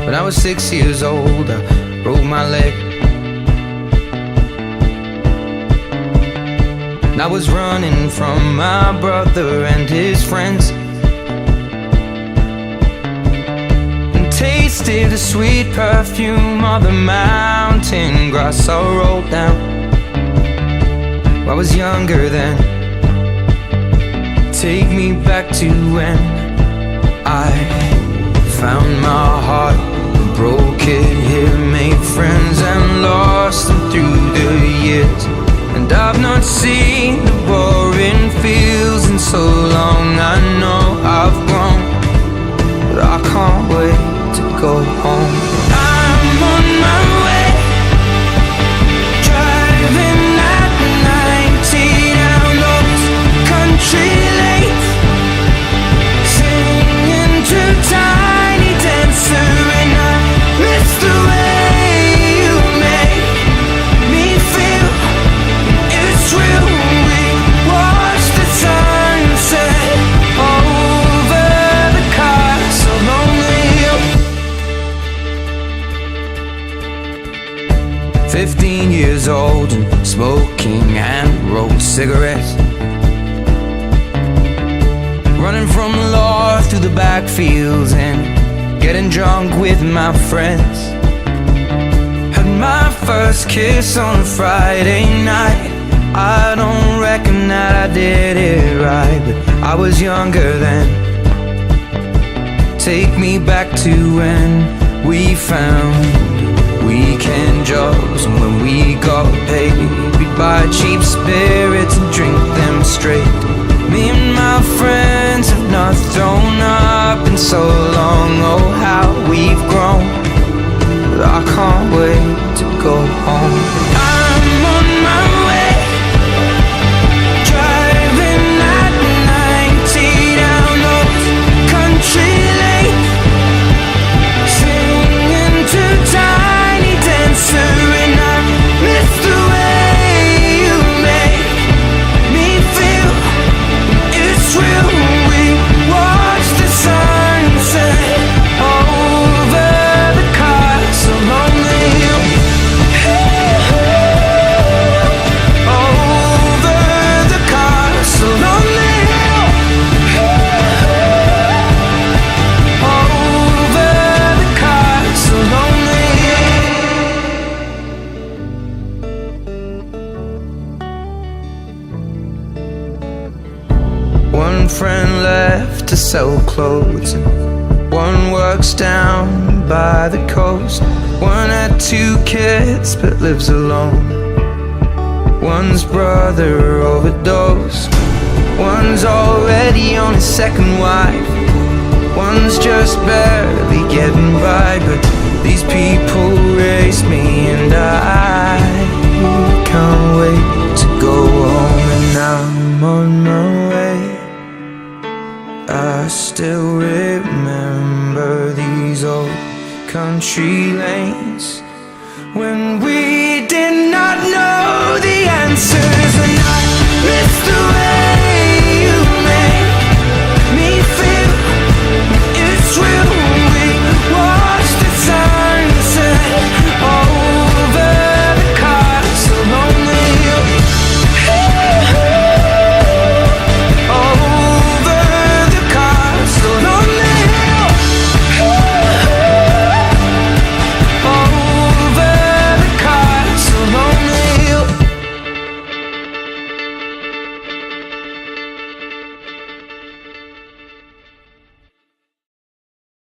When I was 6 years old, I broke my leg. And I was running from my brother and his friends, and tasted the sweet perfume of the mountain grass I rolled down. I was younger then. Take me back to when I found my heart, broke it here, made friends and lost them through the years. And I've not seen the boring fields in so long. I know I've grown, but I can't wait to go home. I'm on my way, driving at 90 down those country lanes, singing to Tiny Dancer, and I miss the way you make me feel. It's real. We watch the sunset over the castle on the hill. 15 years old and smoking hand-rolled cigarettes, running from the law through the backfields and getting drunk with my friends. Had my first kiss on a Friday night. I don't reckon that I did it right, but I was younger then. Take me back to when we found weekend jobs, and when we got paid, we'd buy cheap spirits and drink them straight. Me and my friends have not thrown up in so long. Oh, how we've grown, but I can't wait to go home. I'm on my way, driving at 90 down those country lanes, singing to Tiny Dancer, and I miss the way you make me feel. It's real. We watch the sunset over the castle on the hill. Over the castle on the hill. Over the castle on the hill. One friend left to sell clothes, and one works down by the coast. One had 2 kids but lives alone. One's brother overdosed. One's already on his second wife. One's just barely getting by. But these people raise me, and I can't wait to go home. And I'm on my way. I still remember these old country lanes,